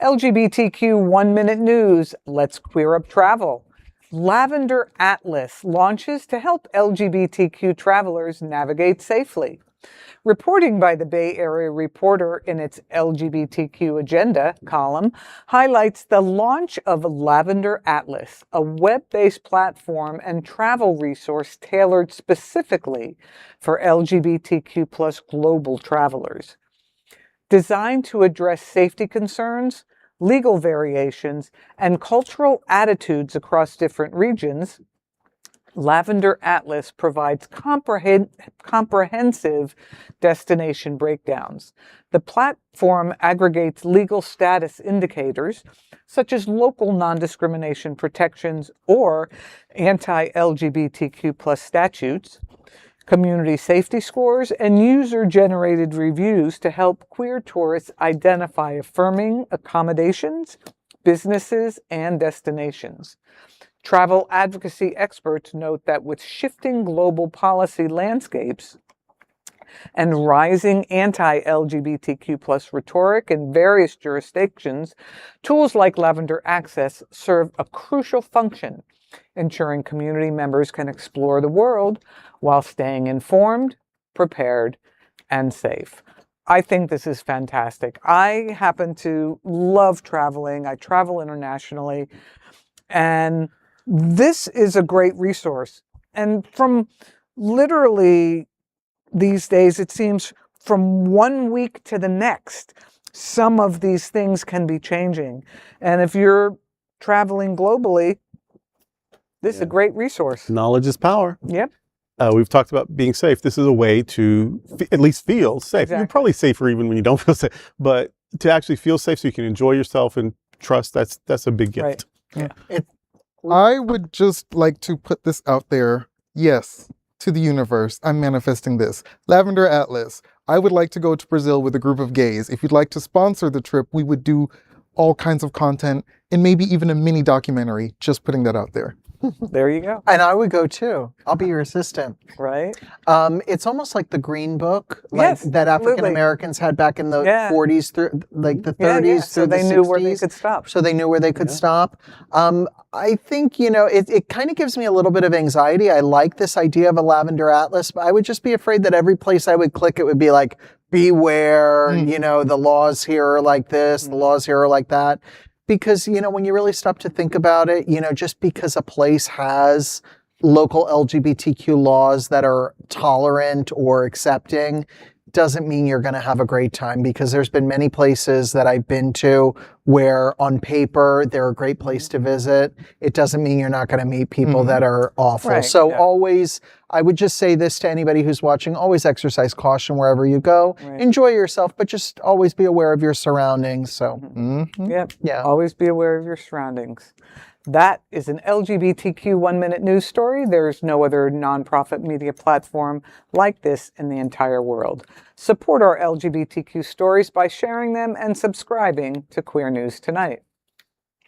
LGBTQ 1-Minute News. Let's queer up travel. Lavender Atlas launches to help LGBTQ travelers navigate safely. Reporting by the Bay Area Reporter in its LGBTQ Agenda column highlights the launch of Lavender Atlas, a web-based platform and travel resource tailored specifically for LGBTQ+ global travelers. Designed to address safety concerns, legal variations, and cultural attitudes across different regions, Lavender Atlas provides comprehensive destination breakdowns. The platform aggregates legal status indicators, such as local non-discrimination protections or anti-LGBTQ+ statutes, community safety scores, and user-generated reviews to help queer tourists identify affirming accommodations, businesses, and destinations. Travel advocacy experts note that with shifting global policy landscapes and rising anti-LGBTQ+ rhetoric in various jurisdictions, tools like Lavender Access serve a crucial function, ensuring community members can explore the world while staying informed, prepared, and safe. I think this is fantastic. I happen to love traveling. I travel internationally, and this is a great resource. And from literally these days, it seems from 1 week to the next, some of these things can be changing. And if you're traveling globally, this is a great resource. Knowledge is power. Yep. We've talked about being safe. This is a way to at least feel safe. Exactly. You're probably safer even when you don't feel safe, but to actually feel safe so you can enjoy yourself and trust, that's a big gift. Right. Yeah. I would just like to put this out there. Yes, to the universe, I'm manifesting this. Lavender Atlas. I would like to go to Brazil with a group of gays. If you'd like to sponsor the trip, we would do all kinds of content and maybe even a mini documentary. Just putting that out there. There you go. And I would go too. I'll be your assistant. Right. It's almost like the Green Book, like that African Americans had back in the 40s through like the 30s. So they knew where they could stop. So they knew where they could stop. I think, you know, it kind of gives me a little bit of anxiety. I like this idea of a Lavender Atlas, but I would just be afraid that every place I would click, it would be like, beware, you know, the laws here are like this, the laws here are like that. Because, you know, when you really stop to think about it, you know, just because a place has local LGBTQ laws that are tolerant or accepting doesn't mean you're going to have a great time, because there's been many places that I've been to where on paper they're a great place to visit. It doesn't mean you're not going to meet people that are awful. Right, so always, I would just say this to anybody who's watching, always exercise caution wherever you go. Right. Enjoy yourself, but just always be aware of your surroundings. So, Yep. Yeah. Always be aware of your surroundings. That is an LGBTQ 1-Minute News story. There's no other nonprofit media platform like this in the entire world. Support our LGBTQ stories by sharing them and subscribing to Queer News Tonight.